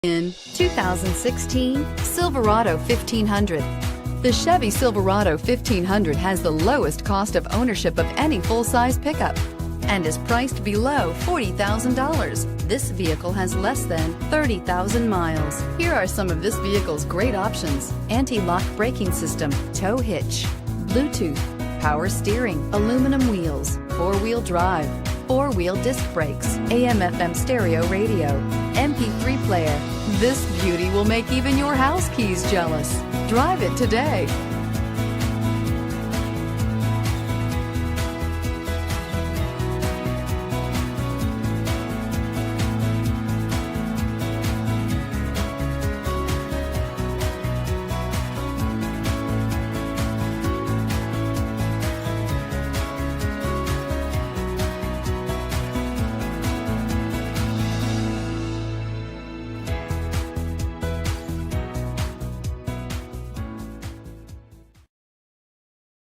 In 2016 Silverado 1500. The Chevy Silverado 1500 has the lowest cost of ownership of any full-size pickup and is priced below $40,000. This vehicle has less than 30,000 miles. Here are some of this vehicle's great options: anti-lock braking system, tow hitch, Bluetooth, power steering, aluminum wheels, four-wheel drive, four-wheel disc brakes, AM/FM stereo radio, MP3 player. This beauty will make even your house keys jealous. Drive it today.